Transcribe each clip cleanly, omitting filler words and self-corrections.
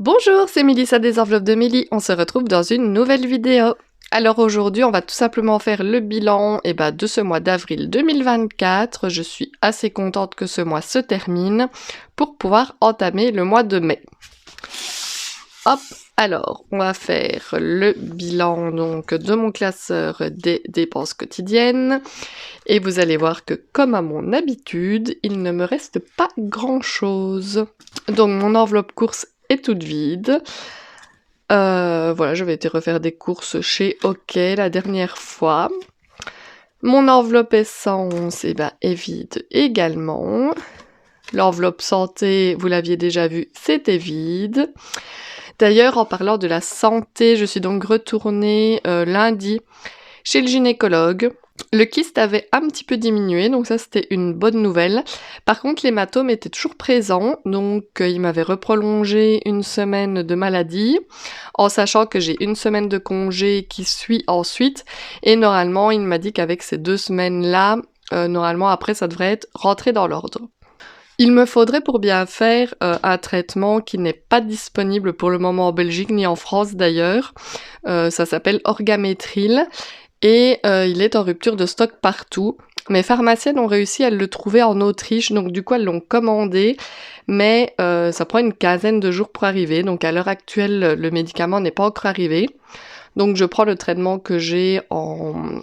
Bonjour, c'est Mélissa des enveloppes de Mélie, on se retrouve dans une nouvelle vidéo. Alors aujourd'hui, on va tout simplement faire le bilan de ce mois d'avril 2024. Je suis assez contente que ce mois se termine pour pouvoir entamer le mois de mai. Hop, alors on va faire le bilan donc de mon classeur des dépenses quotidiennes. Et vous allez voir que comme à mon habitude, il ne me reste pas grand chose. Donc mon enveloppe course est toute vide. Voilà, j'avais été refaire des courses chez OK la dernière fois. Mon enveloppe essence est vide également. L'enveloppe santé, vous l'aviez déjà vu, c'était vide. D'ailleurs, en parlant de la santé, je suis donc retournée lundi chez le gynécologue. Le kyste avait un petit peu diminué, donc ça c'était une bonne nouvelle. Par contre, l'hématome était toujours présent, donc il m'avait reprolongé une semaine de maladie, en sachant que j'ai une semaine de congé qui suit ensuite, et normalement il m'a dit qu'avec ces 2 semaines-là, normalement après ça devrait être rentré dans l'ordre. Il me faudrait pour bien faire un traitement qui n'est pas disponible pour le moment en Belgique ni en France d'ailleurs. Ça s'appelle Orgamétril. Et il est en rupture de stock partout. Mes pharmaciennes ont réussi à le trouver en Autriche, donc du coup elles l'ont commandé, mais ça prend une quinzaine de jours pour arriver, donc à l'heure actuelle le médicament n'est pas encore arrivé. Donc je prends le traitement que j'ai en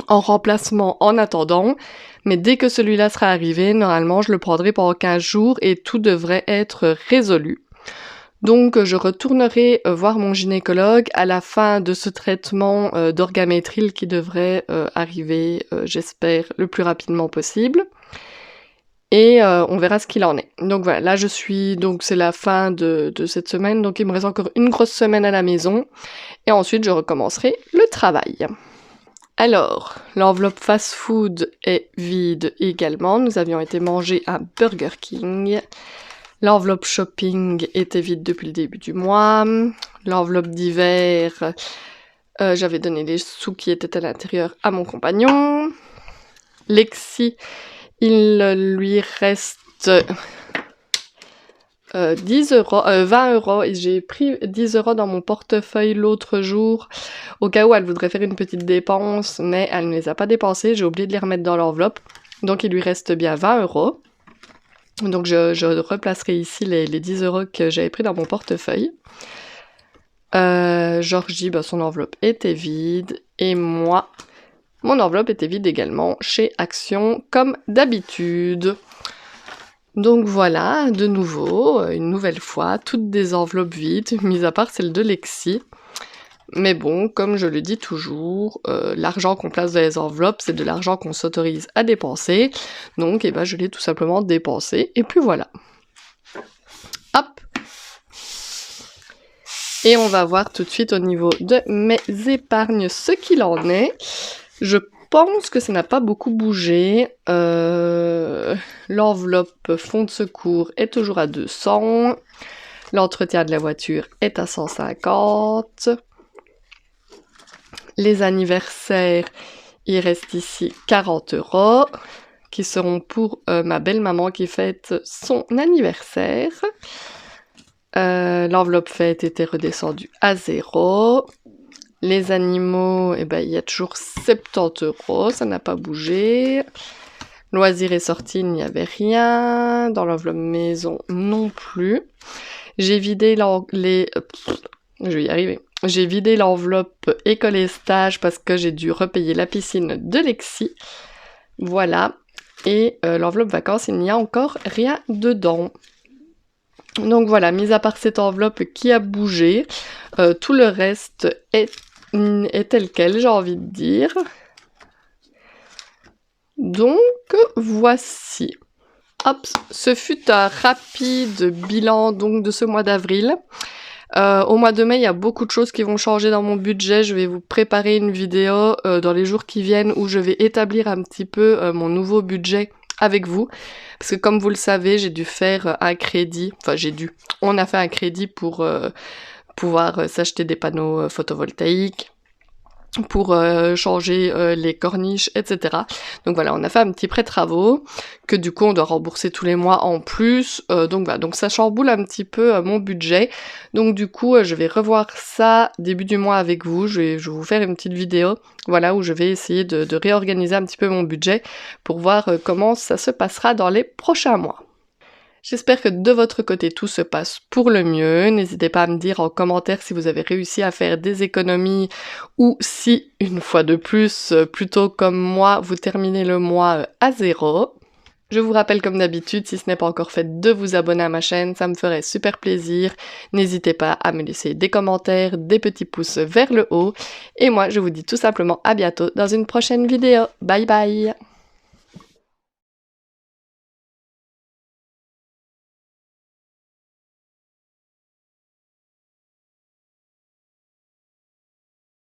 remplacement en attendant, mais dès que celui-là sera arrivé, normalement je le prendrai pendant 15 jours et tout devrait être résolu. Donc je retournerai voir mon gynécologue à la fin de ce traitement d'orgamétril qui devrait arriver, j'espère, le plus rapidement possible. Et on verra ce qu'il en est. Donc voilà, là c'est la fin de cette semaine, donc il me reste encore une grosse semaine à la maison. Et ensuite je recommencerai le travail. Alors, l'enveloppe fast-food est vide également. Nous avions été manger à Burger King. L'enveloppe shopping était vide depuis le début du mois. L'enveloppe d'hiver, j'avais donné les sous qui étaient à l'intérieur à mon compagnon. Lexi, il lui reste 20 €. Et j'ai pris 10 € dans mon portefeuille l'autre jour, au cas où elle voudrait faire une petite dépense, mais elle ne les a pas dépensés. J'ai oublié de les remettre dans l'enveloppe. Donc il lui reste bien 20 €. Donc je replacerai ici les 10 € que j'avais pris dans mon portefeuille. Georgie, son enveloppe était vide. Et moi, mon enveloppe était vide également chez Action, comme d'habitude. Donc voilà, de nouveau, une nouvelle fois, toutes des enveloppes vides, mis à part celle de Lexi. Mais bon, comme je le dis toujours, l'argent qu'on place dans les enveloppes, c'est de l'argent qu'on s'autorise à dépenser. Donc, je l'ai tout simplement dépensé. Et puis voilà. Hop. Et on va voir tout de suite au niveau de mes épargnes ce qu'il en est. Je pense que ça n'a pas beaucoup bougé. L'enveloppe fonds de secours est toujours à 200. L'entretien de la voiture est à 150. Les anniversaires, il reste ici 40 € qui seront pour ma belle-maman qui fête son anniversaire. L'enveloppe fête était redescendue à 0. Les animaux, il y a toujours 70 €, ça n'a pas bougé. Loisirs et sorties, il n'y avait rien. Dans l'enveloppe maison, non plus. J'ai vidé je vais y arriver. J'ai vidé l'enveloppe école et stage parce que j'ai dû repayer la piscine de Lexi. Voilà. Et l'enveloppe vacances, il n'y a encore rien dedans. Donc voilà, mis à part cette enveloppe qui a bougé, tout le reste est tel quel, j'ai envie de dire. Donc voici. Hop, ce fut un rapide bilan donc de ce mois d'avril. Au mois de mai, il y a beaucoup de choses qui vont changer dans mon budget. Je vais vous préparer une vidéo dans les jours qui viennent où je vais établir un petit peu mon nouveau budget avec vous. Parce que comme vous le savez, j'ai dû faire un crédit. Enfin, on a fait un crédit pour pouvoir s'acheter des panneaux photovoltaïques. pour changer les corniches, etc. Donc voilà, on a fait un petit prêt travaux que du coup on doit rembourser tous les mois en plus. Donc voilà, donc ça chamboule un petit peu mon budget. Donc du coup, je vais revoir ça début du mois avec vous. Je vais vous faire une petite vidéo, voilà, où je vais essayer de réorganiser un petit peu mon budget pour voir comment ça se passera dans les prochains mois. J'espère que de votre côté tout se passe pour le mieux. N'hésitez pas à me dire en commentaire si vous avez réussi à faire des économies ou si, une fois de plus, plutôt comme moi, vous terminez le mois à zéro. Je vous rappelle comme d'habitude, si ce n'est pas encore fait, de vous abonner à ma chaîne, ça me ferait super plaisir. N'hésitez pas à me laisser des commentaires, des petits pouces vers le haut. Et moi, je vous dis tout simplement à bientôt dans une prochaine vidéo. Bye bye!